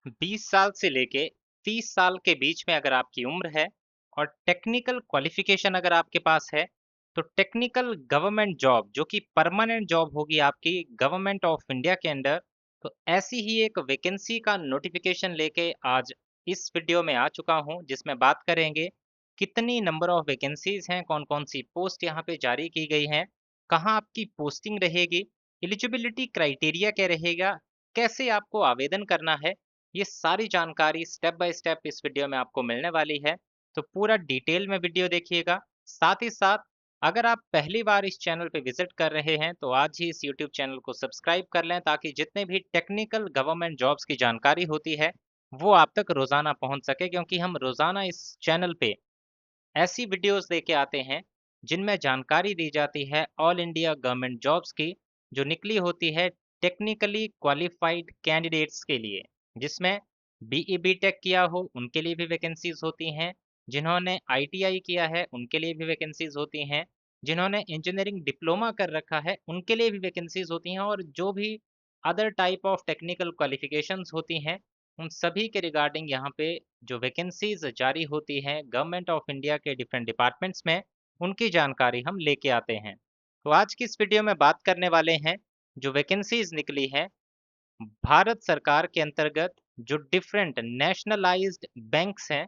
20 साल से लेके 30 साल के बीच में अगर आपकी उम्र है और टेक्निकल क्वालिफिकेशन अगर आपके पास है, तो टेक्निकल गवर्नमेंट जॉब जो कि परमानेंट जॉब होगी आपकी गवर्नमेंट ऑफ इंडिया के अंडर, तो ऐसी ही एक वैकेंसी का नोटिफिकेशन लेके आज इस वीडियो में आ चुका हूं, जिसमें बात करेंगे कितनी नंबर ऑफ वैकेंसीज हैं, कौन-कौन सी पोस्ट यहां पे जारी की गई हैं, कहां आपकी पोस्टिंग रहेगी, एलिजिबिलिटी क्राइटेरिया क्या रहेगा, कैसे आपको आवेदन करना है, ये सारी जानकारी स्टेप बाय स्टेप इस वीडियो में आपको मिलने वाली है। तो पूरा डिटेल में वीडियो देखिएगा। साथ ही साथ अगर आप पहली बार इस चैनल पे विजिट कर रहे हैं तो आज ही इस यूट्यूब चैनल को सब्सक्राइब कर लें, ताकि जितने भी टेक्निकल गवर्नमेंट जॉब्स की जानकारी होती है वो आप तक रोजाना पहुंच सके, क्योंकि हम रोजाना इस चैनल पे ऐसी वीडियोस लेके आते हैं जिनमें जानकारी दी जाती है ऑल इंडिया गवर्नमेंट जॉब्स की, जो निकली होती है टेक्निकली क्वालिफाइड कैंडिडेट्स के लिए, जिसमें बीई बीटेक किया हो उनके लिए भी वैकेंसीज होती हैं, जिन्होंने आईटीआई किया है उनके लिए भी वैकेंसीज होती हैं, जिन्होंने इंजीनियरिंग डिप्लोमा कर रखा है उनके लिए भी वैकेंसीज होती हैं, और जो भी other type of technical qualifications होती हैं उन सभी के रिगार्डिंग यहाँ पे जो वैकेंसीज जारी होती हैं गवर्नमेंट ऑफ इंडिया के डिफरेंट डिपार्टमेंट्स में, उनकी जानकारी हम लेके आते हैं। तो आज की इस वीडियो में बात करने वाले हैं जो वैकेंसीज निकली हैं भारत सरकार के अंतर्गत, जो डिफरेंट नेशनलाइज्ड बैंक्स हैं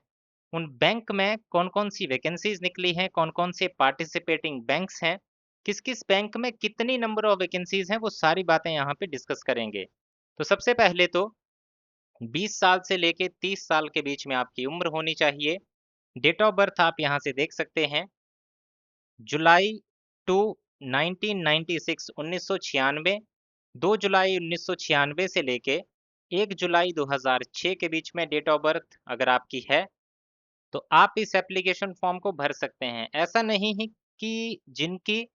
उन बैंक में कौन कौन सी वैकेंसीज निकली हैं, कौन कौन से पार्टिसिपेटिंग बैंक्स हैं, किस किस बैंक में कितनी नंबर ऑफ वैकेंसीज हैं, वो सारी बातें यहाँ पे डिस्कस करेंगे। तो सबसे पहले तो 20 साल से लेके 30 साल के बीच में आपकी उम्र होनी चाहिए। डेट ऑफ बर्थ आप यहाँ से देख सकते हैं, जुलाई 2 1996 1996, 2 जुलाई 1996 से लेके 1 जुलाई 2006 के बीच में डेट ऑफ बर्थ अगर आपकी है तो आप इस एप्लीकेशन फॉर्म को भर सकते हैं। ऐसा नहीं है कि जिनकी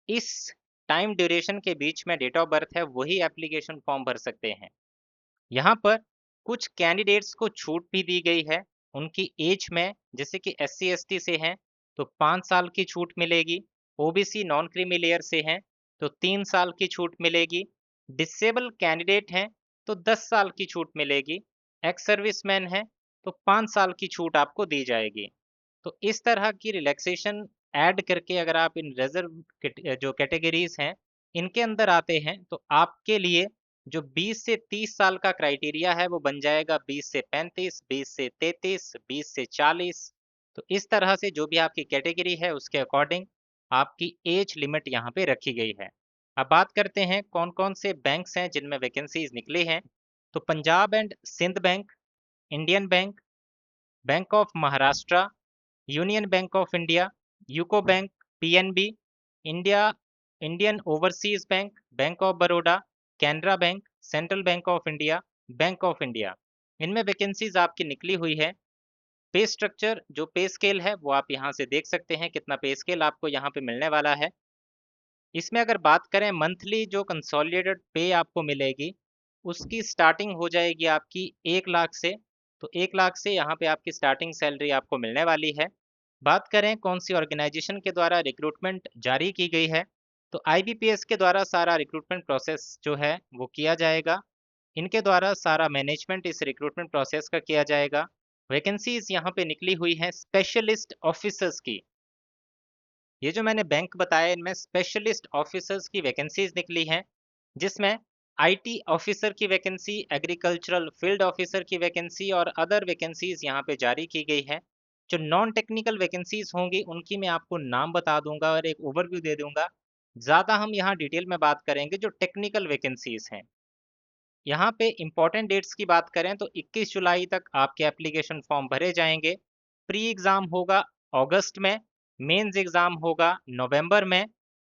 इस टाइम ड्यूरेशन के बीच में डेट ऑफ बर्थ है वही एप्लीकेशन फॉर्म भर सकते हैं। यहाँ पर कुछ कैंडिडेट्स को छूट भी दी गई है उनकी एज में, जैसे कि एससी एसटी से हैं तो 5 साल की छूट मिलेगी, ओबीसी नॉन क्रीमी लेयर से हैं तो 3 साल की छूट मिलेगी, डिसेबल कैंडिडेट हैं तो 10 साल की छूट मिलेगी, एक्स सर्विसमैन है तो 5 साल की छूट आपको दी जाएगी। तो इस तरह की रिलैक्सेशन ऐड करके अगर आप इन रिजर्व जो कैटेगरीज हैं इनके अंदर आते हैं तो आपके लिए जो 20 से 30 साल का क्राइटेरिया है वो बन जाएगा 20 से 35, 20 से 33, 20 से 40। तो इस तरह से जो भी आपकी कैटेगरी है उसके अकॉर्डिंग आपकी एज लिमिट यहाँ पे रखी गई है। अब बात करते हैं कौन कौन से बैंक्स हैं जिनमें वैकेंसीज निकली हैं। तो Punjab and Sindh Bank, Indian Bank, Bank of Maharashtra, Union Bank of India, UCO Bank, PNB, India Indian Overseas Bank, Bank of Baroda, Canara Bank, Central Bank of India, Bank of India, इनमें वैकेंसीज आपकी निकली हुई है। पे स्ट्रक्चर जो पे स्केल है वो आप यहाँ से देख सकते हैं कितना पे स्केल आपको यहाँ पे मिलने वाला है। इसमें अगर बात करें मंथली जो कंसोलिडेटेड पे आपको मिलेगी उसकी स्टार्टिंग हो जाएगी आपकी 1 लाख से। तो 1 लाख से यहाँ पे आपकी स्टार्टिंग सैलरी आपको मिलने वाली है। बात करें कौन सी ऑर्गेनाइजेशन के द्वारा रिक्रूटमेंट जारी की गई है, तो आईबीपीएस के द्वारा सारा रिक्रूटमेंट प्रोसेस जो है वो किया जाएगा। इनके द्वारा सारा मैनेजमेंट इस रिक्रूटमेंट प्रोसेस का किया जाएगा। वैकेंसीज यहाँ पे निकली हुई हैं स्पेशलिस्ट ऑफिसर्स की। ये जो मैंने बैंक बताया इनमें स्पेशलिस्ट ऑफिसर्स की वैकेंसीज निकली हैं, जिसमें आईटी ऑफिसर की वैकेंसी, एग्रीकल्चरल फील्ड ऑफिसर की वैकेंसी और अदर वैकेंसीज यहाँ पे जारी की गई है। जो नॉन टेक्निकल वैकेंसीज होंगी उनकी मैं आपको नाम बता दूंगा और एक ओवरव्यू दे दूंगा। ज़्यादा हम यहाँ डिटेल में बात करेंगे जो टेक्निकल वैकेंसीज हैं। यहाँ पे इंपॉर्टेंट डेट्स की बात करें तो 21 जुलाई तक आपके एप्लीकेशन फॉर्म भरे जाएंगे। प्री एग्ज़ाम होगा अगस्त में, मेंस एग्ज़ाम होगा नवंबर में,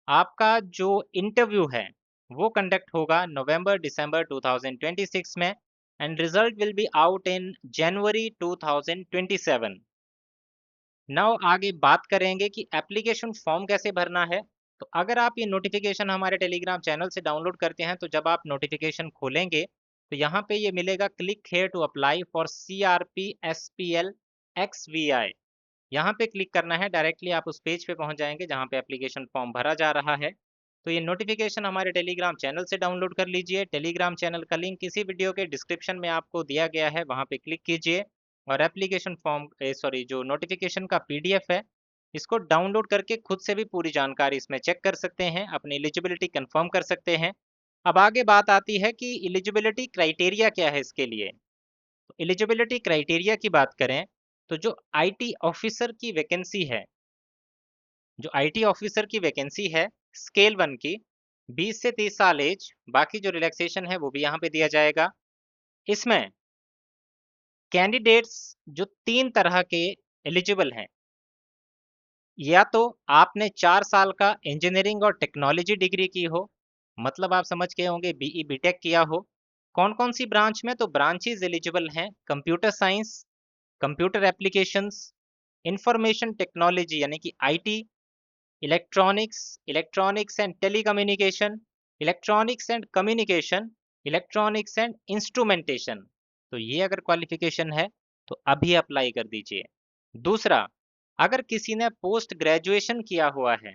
आपका जो इंटरव्यू है वो कंडक्ट होगा नवंबर दिसंबर 2026 में, and result will be out in January 2027। Now आगे बात करेंगे कि एप्लीकेशन फॉर्म कैसे भरना है। तो अगर आप ये नोटिफिकेशन हमारे टेलीग्राम चैनल से डाउनलोड करते हैं तो जब आप नोटिफिकेशन खोलेंगे तो यहाँ पे ये मिलेगा click here to apply for CRP SPL XVI. यहाँ पे क्लिक करना है, डायरेक्टली आप उस पेज पे पहुंच जाएंगे जहाँ पे एप्लीकेशन फॉर्म भरा जा रहा है। तो ये नोटिफिकेशन हमारे टेलीग्राम चैनल से डाउनलोड कर लीजिए। टेलीग्राम चैनल का लिंक इसी वीडियो के डिस्क्रिप्शन में आपको दिया गया है, वहाँ पे क्लिक कीजिए और एप्लीकेशन फॉर्म जो नोटिफिकेशन का पीडीएफ है इसको डाउनलोड करके खुद से भी पूरी जानकारी इसमें चेक कर सकते हैं, अपनी एलिजिबिलिटी कंफर्म कर सकते हैं। अब आगे बात आती है कि एलिजिबिलिटी क्राइटेरिया क्या है इसके लिए। तो एलिजिबिलिटी क्राइटेरिया की बात करें तो जो आईटी ऑफिसर की वैकेंसी है, जो आईटी ऑफिसर की वैकेंसी है स्केल 1 की, 20 से 30 साल एज, बाकी जो रिलैक्सेशन है वो भी यहाँ पे दिया जाएगा। इसमें कैंडिडेट्स जो 3 तरह के एलिजिबल हैं, या तो आपने 4 साल का इंजीनियरिंग और टेक्नोलॉजी डिग्री की हो, मतलब आप समझ गए होंगे बीई बीटेक किया हो। कौन कौन सी ब्रांच में, तो ब्रांचेज एलिजिबल हैं computer science, computer applications, information technology यानी कि IT, electronics, electronics and telecommunication, electronics and communication, electronics and instrumentation. तो ये अगर क्वालिफिकेशन है तो अभी अप्लाई कर दीजिए। दूसरा, अगर किसी ने पोस्ट ग्रेजुएशन किया हुआ है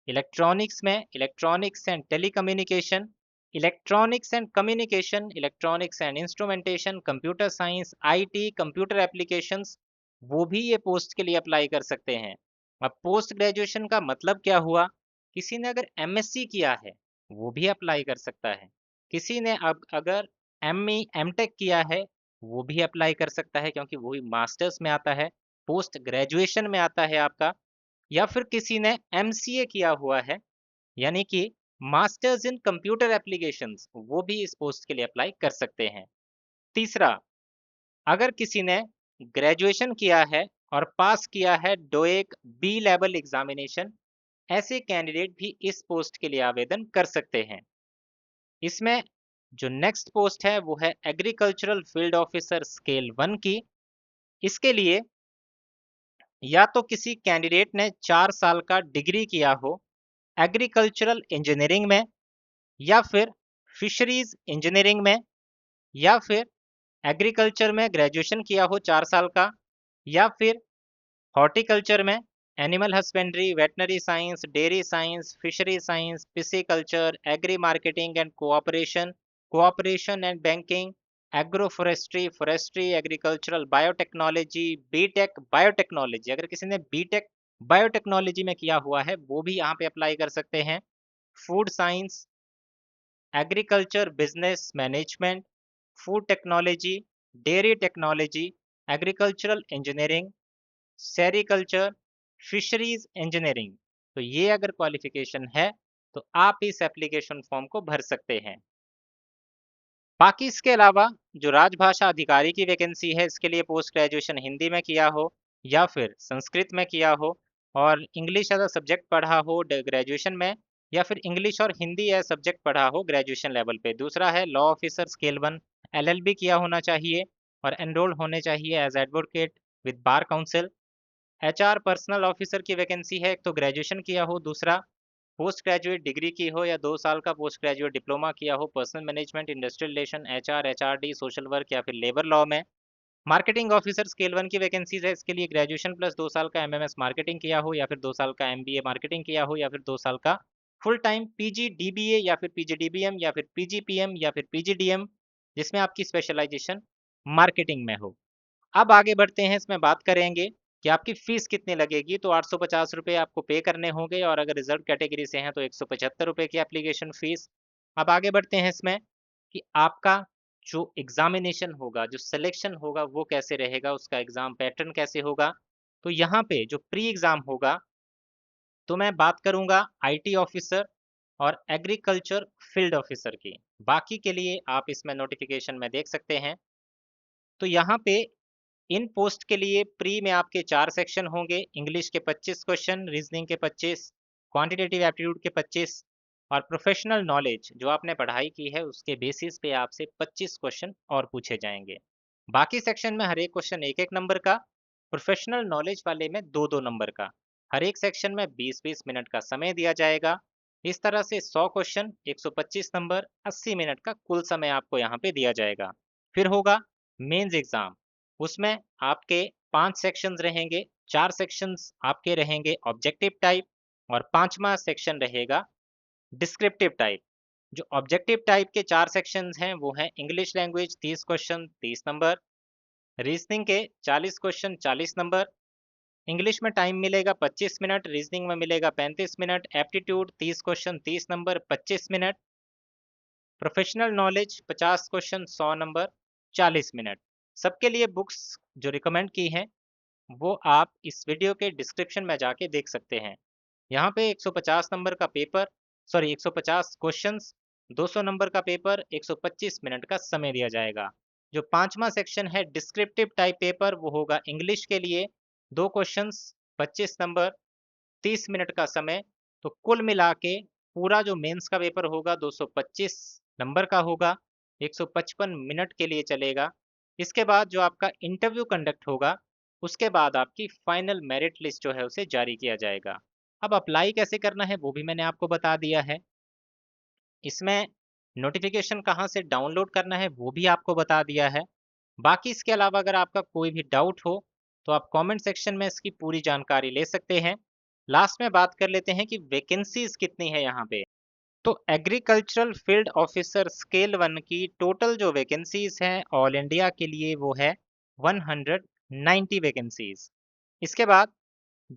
इलेक्ट्रॉनिक्स में, electronics and telecommunication, electronics and communication, electronics and instrumentation, computer science, IT, computer applications, वो भी ये पोस्ट के लिए अप्लाई कर सकते हैं। अब पोस्ट ग्रेजुएशन का मतलब क्या हुआ, किसी ने अगर एमएससी किया है वो भी अप्लाई कर सकता है, किसी ने अब अगर एमई एमटेक किया है वो भी अप्लाई कर सकता है, क्योंकि वो भी मास्टर्स में आता है, पोस्ट ग्रेजुएशन में आता है आपका। या फिर किसी ने एमसीए किया हुआ है यानी कि मास्टर्स इन कंप्यूटर एप्लीकेशंस, वो भी इस पोस्ट के लिए अप्लाई कर सकते हैं। तीसरा, अगर किसी ने ग्रेजुएशन किया है और पास किया है डोएक बी लेवल एग्जामिनेशन, ऐसे कैंडिडेट भी इस पोस्ट के लिए आवेदन कर सकते हैं। इसमें जो नेक्स्ट पोस्ट है वो है एग्रीकल्चरल फील्ड ऑफिसर स्केल 1 की। इसके लिए या तो किसी कैंडिडेट ने 4 साल का डिग्री किया हो एग्रीकल्चरल इंजीनियरिंग में, या फिर फिशरीज इंजीनियरिंग में, या फिर एग्रीकल्चर में ग्रेजुएशन किया हो 4 साल का, या फिर हॉर्टिकल्चर में animal husbandry, veterinary science, dairy science, fishery science, pisciculture, agri marketing and cooperation, cooperation and banking, agro forestry, forestry, agricultural biotechnology, BTech biotechnology. अगर किसी ने बीटेक बायोटेक्नोलॉजी में किया हुआ है वो भी यहाँ पे अप्लाई कर सकते हैं। Food science, agriculture business management, food technology, dairy technology, agricultural engineering, sericulture, fisheries engineering. तो ये अगर क्वालिफिकेशन है तो आप इस एप्लीकेशन फॉर्म को भर सकते हैं। बाकी इसके अलावा जो राजभाषा अधिकारी की वैकेंसी है इसके लिए पोस्ट ग्रेजुएशन हिंदी में किया हो या फिर संस्कृत में किया हो और इंग्लिश एज अ सब्जेक्ट पढ़ा हो ग्रेजुएशन में, या फिर इंग्लिश और हिंदी एज सब्जेक्ट पढ़ा हो ग्रेजुएशन लेवल पे। दूसरा है लॉ ऑफिसर स्केल 1, एलएलबी किया होना चाहिए और एनरोल होने चाहिए as advocate with bar council. HR personal officer की वैकेंसी है, एक तो ग्रेजुएशन किया हो, दूसरा पोस्ट ग्रेजुएट डिग्री की हो या 2 साल का पोस्ट ग्रेजुएट डिप्लोमा किया हो personal management, industrial relation, HR, HRD, social work या फिर लेबर लॉ में। मार्केटिंग ऑफिसर स्केल 1 की वैकेंसीज है, इसके लिए ग्रेजुएशन प्लस 2 साल का एमएमएस मार्केटिंग किया हो या फिर 2 साल का एमबीए मार्केटिंग किया हो या फिर 2 साल का फुल टाइम पीजी डीबीए या फिर पीजी डीबीएम या फिर पीजीपीएम या फिर पीजीडीएम, जिसमें आपकी स्पेशलाइजेशन मार्केटिंग में हो। अब आगे बढ़ते हैं, इसमें बात करेंगे कि आपकी फीस कितनी लगेगी। तो 850 रुपये आपको पे करने होंगे और अगर रिजर्व कैटेगरी से हैं तो 175 रुपये की एप्लीकेशन फीस। अब आगे बढ़ते हैं इसमें कि आपका जो एग्जामिनेशन होगा, जो सिलेक्शन होगा वो कैसे रहेगा, उसका एग्जाम पैटर्न कैसे होगा। तो यहाँ पे जो प्री एग्जाम होगा, तो मैं बात करूंगा आईटी ऑफिसर और एग्रीकल्चर फील्ड ऑफिसर की। बाकी के लिए आप इसमें नोटिफिकेशन में देख सकते हैं। तो यहाँ पे इन पोस्ट के लिए प्री में आपके 4 सेक्शन होंगे, इंग्लिश के 25 क्वेश्चन, रीजनिंग के 25, क्वांटिटेटिव एप्टीट्यूड के 25 और प्रोफेशनल नॉलेज जो आपने पढ़ाई की है उसके बेसिस पे आपसे 25 क्वेश्चन और पूछे जाएंगे। बाकी सेक्शन में हर एक क्वेश्चन 1-1 नंबर का, प्रोफेशनल नॉलेज वाले में 2-2 नंबर का। हर एक सेक्शन में 20-20 मिनट का समय दिया जाएगा। इस तरह से 100 क्वेश्चन, 125 नंबर, 80 मिनट का कुल समय आपको यहाँ पे दिया जाएगा। फिर होगा मेंस एग्जाम, उसमें आपके 5 सेक्शंस रहेंगे, 4 सेक्शंस आपके रहेंगे ऑब्जेक्टिव टाइप और 5वां सेक्शन रहेगा डिस्क्रिप्टिव टाइप। जो ऑब्जेक्टिव टाइप के 4 सेक्शंस हैं वो हैं English language 30 question 30 number, reasoning के 40 क्वेश्चन 40 नंबर, इंग्लिश में टाइम मिलेगा 25 मिनट, रीजनिंग में मिलेगा 35 minute, aptitude 30 question 30 number 25 minute, professional knowledge 50 question 100 number 40 minute. सबके लिए बुक्स जो रिकमेंड की हैं वो आप इस वीडियो के डिस्क्रिप्शन में जाके देख सकते हैं। यहाँ पे 150 नंबर का पेपर, 150 क्वेश्चंस, 200 नंबर का पेपर, 125 मिनट का समय दिया जाएगा। जो 5वां सेक्शन है डिस्क्रिप्टिव टाइप पेपर वो होगा इंग्लिश के लिए, 2 क्वेश्चंस, 25 नंबर, 30 मिनट का समय। तो कुल मिला के पूरा जो मेंस का पेपर होगा 225 नंबर का होगा, 155 मिनट के लिए चलेगा। इसके बाद जो आपका इंटरव्यू कंडक्ट होगा उसके बाद आपकी फाइनल मेरिट लिस्ट जो है उसे जारी किया जाएगा। अब अप्लाई कैसे करना है वो भी मैंने आपको बता दिया है। इसमें नोटिफिकेशन कहाँ से डाउनलोड करना है वो भी आपको बता दिया है। बाकी इसके अलावा अगर आपका कोई भी डाउट हो तो आप कमेंट सेक्शन में इसकी पूरी जानकारी ले सकते हैं। लास्ट में बात कर लेते हैं कि वैकेंसीज कितनी है यहाँ पे। तो एग्रीकल्चरल फील्ड ऑफिसर स्केल 1 की टोटल जो वैकेंसीज हैं ऑल इंडिया के लिए वो है 190 वैकेंसीज। इसके बाद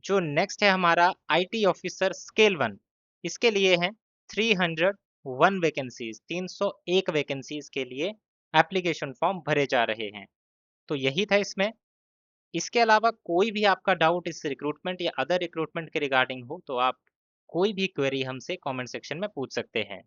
जो नेक्स्ट है हमारा आईटी ऑफिसर स्केल 1, इसके लिए है 301 वैकेंसीज, 301 वैकेंसीज के लिए एप्लीकेशन फॉर्म भरे जा रहे हैं। तो यही था इसमें। इसके अलावा कोई भी आपका डाउट इस रिक्रूटमेंट या अदर रिक्रूटमेंट के रिगार्डिंग हो तो आप कोई भी क्वेरी हमसे कमेंट सेक्शन में पूछ सकते हैं।